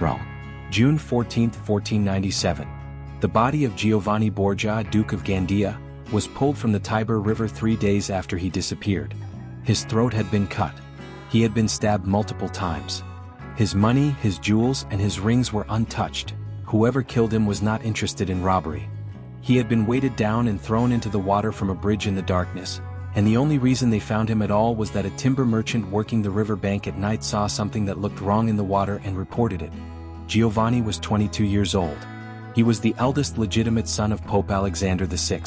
Rome. June 14, 1497. The body of Giovanni Borgia, Duke of Gandia, was pulled from the Tiber River 3 days after he disappeared. His throat had been cut. He had been stabbed multiple times. His money, his jewels, and his rings were untouched. Whoever killed him was not interested in robbery. He had been weighted down and thrown into the water from a bridge in the darkness, and the only reason they found him at all was that a timber merchant working the river bank at night saw something that looked wrong in the water and reported it. Giovanni was 22 years old. He was the eldest legitimate son of Pope Alexander VI.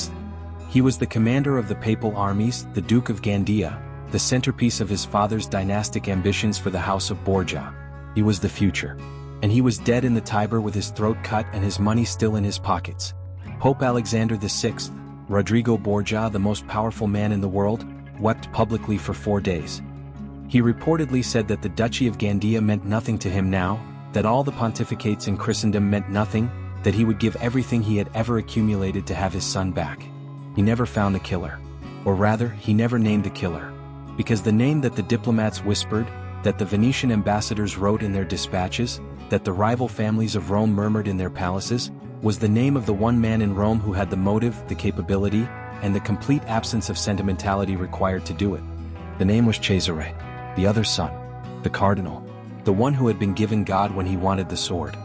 He was the commander of the papal armies, the Duke of Gandia, the centerpiece of his father's dynastic ambitions for the House of Borgia. He was the future. And he was dead in the Tiber with his throat cut and his money still in his pockets. Pope Alexander VI, Rodrigo Borgia, the most powerful man in the world, wept publicly for 4 days. He reportedly said that the Duchy of Gandia meant nothing to him now, that all the pontificates in Christendom meant nothing, that he would give everything he had ever accumulated to have his son back. He never found the killer. Or rather, he never named the killer. Because the name that the diplomats whispered, that the Venetian ambassadors wrote in their dispatches, that the rival families of Rome murmured in their palaces, was the name of the one man in Rome who had the motive, the capability, and the complete absence of sentimentality required to do it. The name was Cesare, the other son, the cardinal, the one who had been given God when he wanted the sword,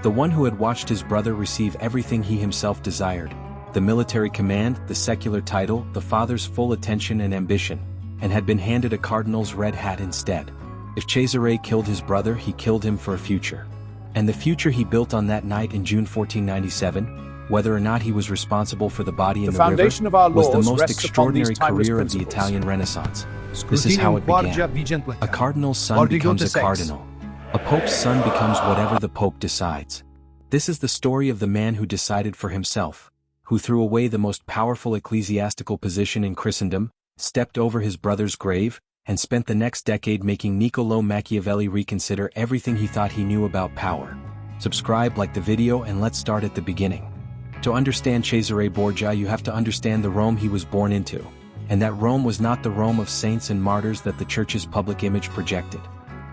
the one who had watched his brother receive everything he himself desired, the military command, the secular title, the father's full attention and ambition, and had been handed a cardinal's red hat instead. If Cesare killed his brother, he killed him for a future. And the future he built on that night in June 1497, whether or not he was responsible for the body in the river, was the most extraordinary career of the Italian Renaissance. This is how it began. A cardinal's son becomes a cardinal. A pope's son becomes whatever the pope decides. This is the story of the man who decided for himself, who threw away the most powerful ecclesiastical position in Christendom, stepped over his brother's grave, and spent the next decade making Niccolò Machiavelli reconsider everything he thought he knew about power. Subscribe, like the video, and let's start at the beginning. To understand Cesare Borgia, you have to understand the Rome he was born into, and that Rome was not the Rome of saints and martyrs that the church's public image projected.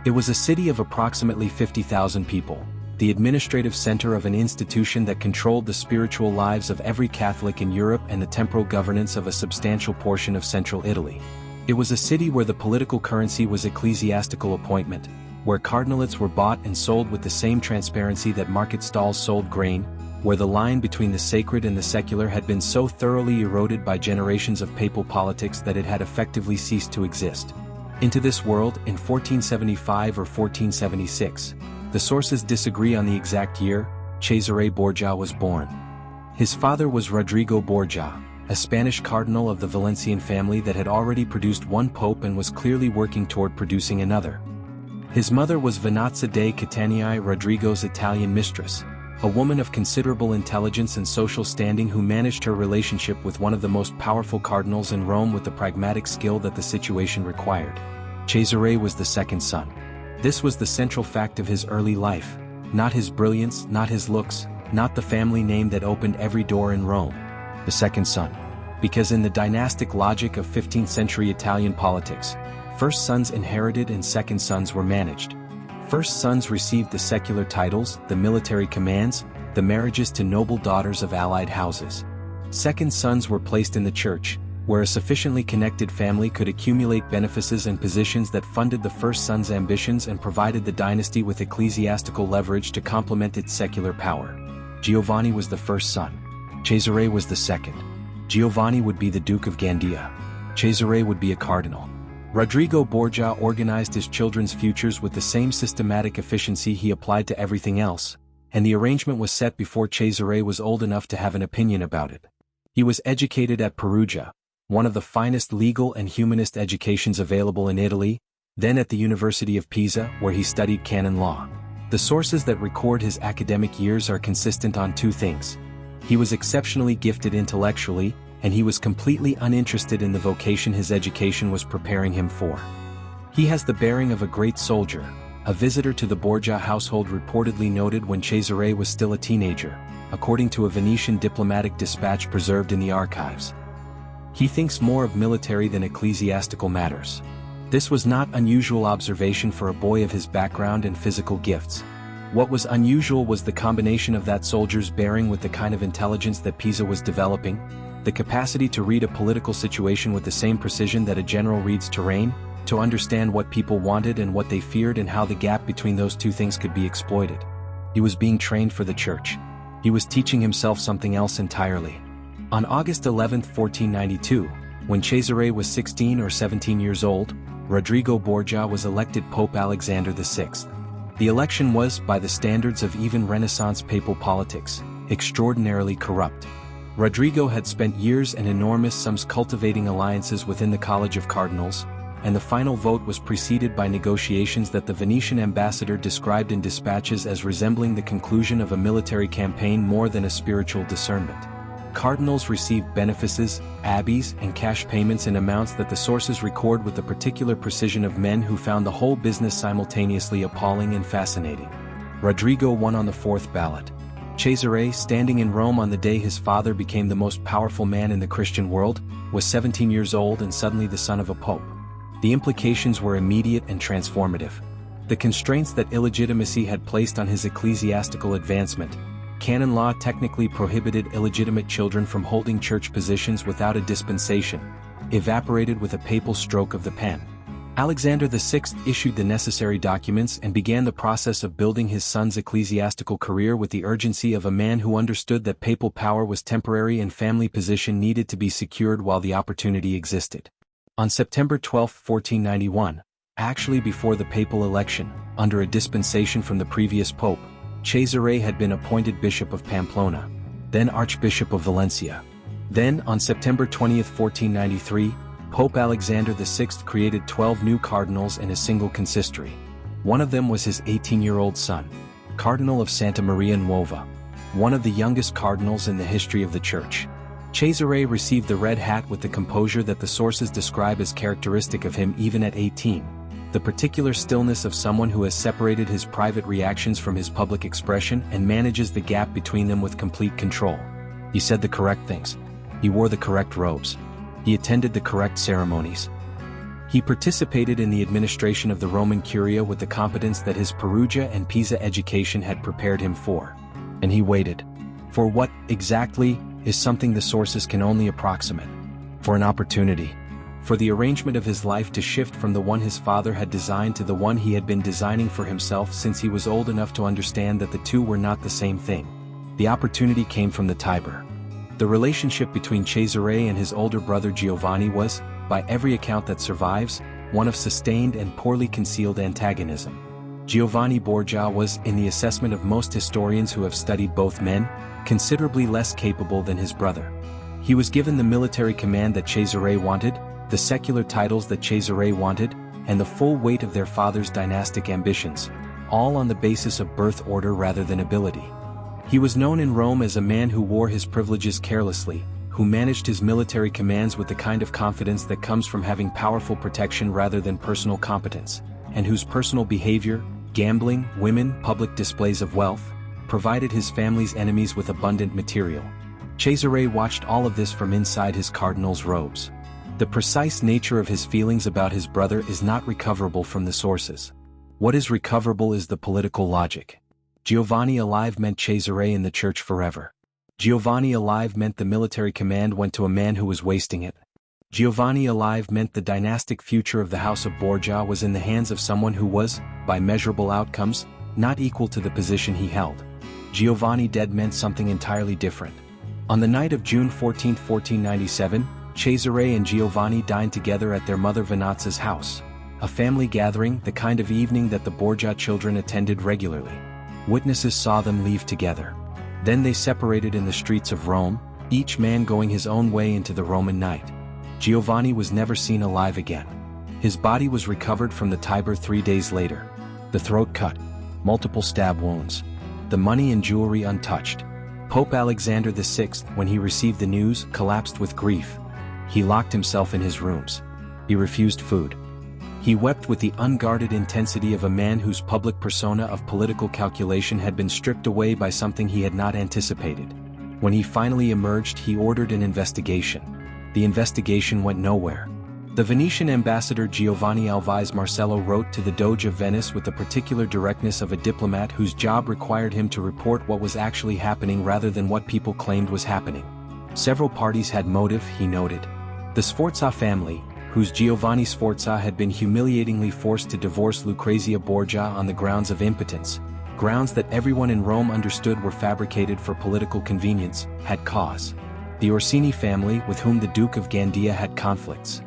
It was a city of approximately 50,000 people, the administrative center of an institution that controlled the spiritual lives of every Catholic in Europe and the temporal governance of a substantial portion of central Italy. It was a city where the political currency was ecclesiastical appointment, where cardinalates were bought and sold with the same transparency that market stalls sold grain, where the line between the sacred and the secular had been so thoroughly eroded by generations of papal politics that it had effectively ceased to exist. Into this world, in 1475 or 1476, the sources disagree on the exact year, Cesare Borgia was born. His father was Rodrigo Borgia, a Spanish cardinal of the Valencian family that had already produced one pope and was clearly working toward producing another. His mother was Venanza de Catania, Rodrigo's Italian mistress, a woman of considerable intelligence and social standing who managed her relationship with one of the most powerful cardinals in Rome with the pragmatic skill that the situation required. Cesare was the second son. This was the central fact of his early life, not his brilliance, not his looks, not the family name that opened every door in Rome. The second son. Because in the dynastic logic of 15th century Italian politics, first sons inherited and second sons were managed. First sons received the secular titles, the military commands, the marriages to noble daughters of allied houses. Second sons were placed in the church, where a sufficiently connected family could accumulate benefices and positions that funded the first son's ambitions and provided the dynasty with ecclesiastical leverage to complement its secular power. Giovanni was the first son. Cesare was the second. Giovanni would be the Duke of Gandia. Cesare would be a cardinal. Rodrigo Borgia organized his children's futures with the same systematic efficiency he applied to everything else, and the arrangement was set before Cesare was old enough to have an opinion about it. He was educated at Perugia, one of the finest legal and humanist educations available in Italy, then at the University of Pisa, where he studied canon law. The sources that record his academic years are consistent on two things. He was exceptionally gifted intellectually, and he was completely uninterested in the vocation his education was preparing him for. He has the bearing of a great soldier, a visitor to the Borgia household reportedly noted when Cesare was still a teenager, according to a Venetian diplomatic dispatch preserved in the archives. He thinks more of military than ecclesiastical matters. This was not unusual observation for a boy of his background and physical gifts. What was unusual was the combination of that soldier's bearing with the kind of intelligence that Pisa was developing, the capacity to read a political situation with the same precision that a general reads terrain, to understand what people wanted and what they feared and how the gap between those two things could be exploited. He was being trained for the church. He was teaching himself something else entirely. On August 11, 1492, when Cesare was 16 or 17 years old, Rodrigo Borgia was elected Pope Alexander VI. The election was, by the standards of even Renaissance papal politics, extraordinarily corrupt. Rodrigo had spent years and enormous sums cultivating alliances within the College of Cardinals, and the final vote was preceded by negotiations that the Venetian ambassador described in dispatches as resembling the conclusion of a military campaign more than a spiritual discernment. Cardinals received benefices, abbeys, and cash payments in amounts that the sources record with the particular precision of men who found the whole business simultaneously appalling and fascinating. Rodrigo won on the fourth ballot. Cesare, standing in Rome on the day his father became the most powerful man in the Christian world, was 17 years old and suddenly the son of a pope. The implications were immediate and transformative. The constraints that illegitimacy had placed on his ecclesiastical advancement, canon law technically prohibited illegitimate children from holding church positions without a dispensation, evaporated with a papal stroke of the pen. Alexander VI issued the necessary documents and began the process of building his son's ecclesiastical career with the urgency of a man who understood that papal power was temporary and family position needed to be secured while the opportunity existed. On September 12, 1491, actually before the papal election, under a dispensation from the previous pope, Cesare had been appointed Bishop of Pamplona, then Archbishop of Valencia. Then, on September 20, 1493, Pope Alexander VI created 12 new cardinals in a single consistory. One of them was his 18-year-old son, Cardinal of Santa Maria Nuova, one of the youngest cardinals in the history of the Church. Cesare received the red hat with the composure that the sources describe as characteristic of him even at 18, the particular stillness of someone who has separated his private reactions from his public expression and manages the gap between them with complete control. He said the correct things. He wore the correct robes. He attended the correct ceremonies. He participated in the administration of the Roman Curia with the competence that his Perugia and Pisa education had prepared him for. And he waited. For what, exactly, is something the sources can only approximate. For an opportunity. For the arrangement of his life to shift from the one his father had designed to the one he had been designing for himself since he was old enough to understand that the two were not the same thing. The opportunity came from the Tiber. The relationship between Cesare and his older brother Giovanni was, by every account that survives, one of sustained and poorly concealed antagonism. Giovanni Borgia was, in the assessment of most historians who have studied both men, considerably less capable than his brother. He was given the military command that Cesare wanted, the secular titles that Cesare wanted, and the full weight of their father's dynastic ambitions, all on the basis of birth order rather than ability. He was known in Rome as a man who wore his privileges carelessly, who managed his military commands with the kind of confidence that comes from having powerful protection rather than personal competence, and whose personal behavior, gambling, women, public displays of wealth, provided his family's enemies with abundant material. Cesare watched all of this from inside his cardinal's robes. The precise nature of his feelings about his brother is not recoverable from the sources. What is recoverable is the political logic. Giovanni alive meant Cesare in the church forever. Giovanni alive meant the military command went to a man who was wasting it. Giovanni alive meant the dynastic future of the House of Borgia was in the hands of someone who was, by measurable outcomes, not equal to the position he held. Giovanni dead meant something entirely different. On the night of June 14, 1497, Cesare and Giovanni dined together at their mother Venazza's house, a family gathering, the kind of evening that the Borgia children attended regularly. Witnesses saw them leave together. Then they separated in the streets of Rome, each man going his own way into the Roman night. Giovanni was never seen alive again. His body was recovered from the Tiber 3 days later. The throat cut, multiple stab wounds, the money and jewelry untouched. Pope Alexander VI, when he received the news, collapsed with grief. He locked himself in his rooms. He refused food. He wept with the unguarded intensity of a man whose public persona of political calculation had been stripped away by something he had not anticipated. When he finally emerged, he ordered an investigation. The investigation went nowhere. The Venetian ambassador Giovanni Alvise Marcello wrote to the Doge of Venice with the particular directness of a diplomat whose job required him to report what was actually happening rather than what people claimed was happening. Several parties had motive, he noted. The Sforza family, whose Giovanni Sforza had been humiliatingly forced to divorce Lucrezia Borgia on the grounds of impotence, grounds that everyone in Rome understood were fabricated for political convenience, had cause. The Orsini family, with whom the Duke of Gandia had conflicts.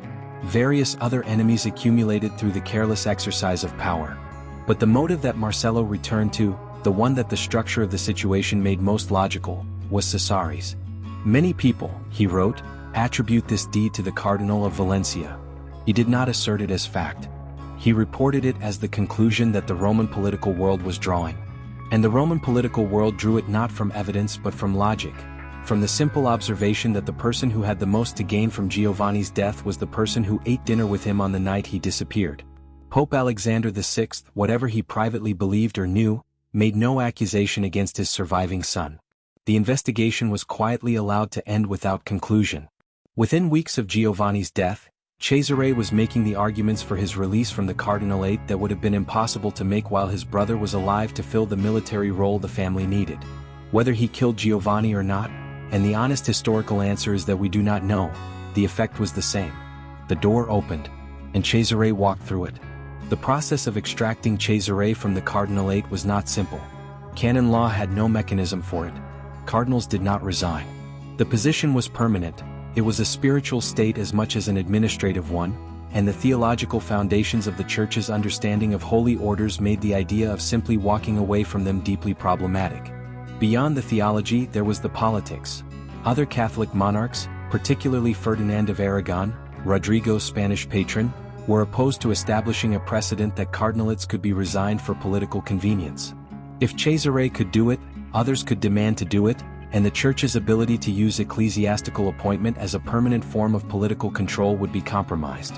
Various other enemies accumulated through the careless exercise of power. But the motive that Marcello returned to, the one that the structure of the situation made most logical, was Cesare's. Many people, he wrote, attribute this deed to the Cardinal of Valencia. He did not assert it as fact. He reported it as the conclusion that the Roman political world was drawing. And the Roman political world drew it not from evidence but from logic. From the simple observation that the person who had the most to gain from Giovanni's death was the person who ate dinner with him on the night he disappeared. Pope Alexander VI, whatever he privately believed or knew, made no accusation against his surviving son. The investigation was quietly allowed to end without conclusion. Within weeks of Giovanni's death, Cesare was making the arguments for his release from the cardinalate that would have been impossible to make while his brother was alive to fill the military role the family needed. Whether he killed Giovanni or not, and the honest historical answer is that we do not know, the effect was the same. The door opened, and Cesare walked through it. The process of extracting Cesare from the cardinalate was not simple. Canon law had no mechanism for it. Cardinals did not resign. The position was permanent. It was a spiritual state as much as an administrative one, and the theological foundations of the Church's understanding of holy orders made the idea of simply walking away from them deeply problematic. Beyond the theology there was the politics. Other Catholic monarchs, particularly Ferdinand of Aragon, Rodrigo's Spanish patron, were opposed to establishing a precedent that cardinalates could be resigned for political convenience. If Cesare could do it, others could demand to do it, and the Church's ability to use ecclesiastical appointment as a permanent form of political control would be compromised.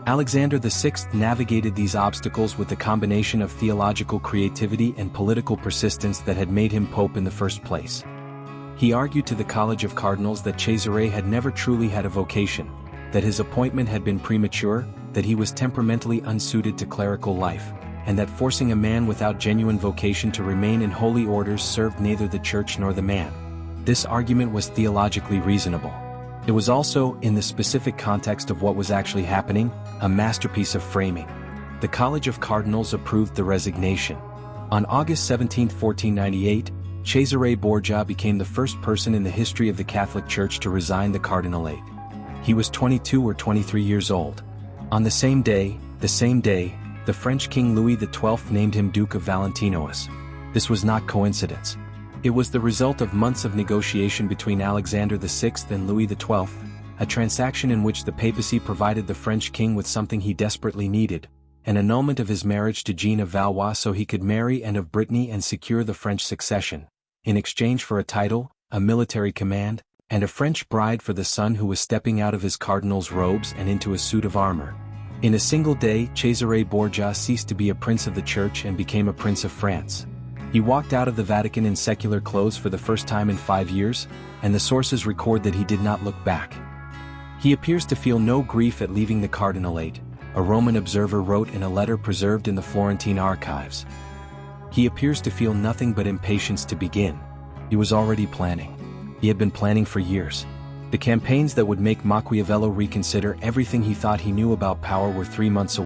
Alexander VI navigated these obstacles with the combination of theological creativity and political persistence that had made him pope in the first place. He argued to the College of Cardinals that Cesare had never truly had a vocation, that his appointment had been premature, that he was temperamentally unsuited to clerical life, and that forcing a man without genuine vocation to remain in holy orders served neither the Church nor the man. This argument was theologically reasonable. It was also, in the specific context of what was actually happening, a masterpiece of framing. The College of Cardinals approved the resignation. On August 17, 1498, Cesare Borgia became the first person in the history of the Catholic Church to resign the cardinalate. He was 22 or 23 years old. On the same day, the French King Louis XII named him Duke of Valentinois. This was not coincidence. It was the result of months of negotiation between Alexander VI and Louis XII, a transaction in which the papacy provided the French king with something he desperately needed, an annulment of his marriage to Jeanne of Valois so he could marry Anne of Brittany and secure the French succession, in exchange for a title, a military command, and a French bride for the son who was stepping out of his cardinal's robes and into a suit of armor. In a single day, Cesare Borgia ceased to be a prince of the Church and became a prince of France. He walked out of the Vatican in secular clothes for the first time in 5 years, and the sources record that he did not look back. He appears to feel no grief at leaving the cardinalate, a Roman observer wrote in a letter preserved in the Florentine archives. He appears to feel nothing but impatience to begin. He was already planning. He had been planning for years. The campaigns that would make Machiavello reconsider everything he thought he knew about power were 3 months away.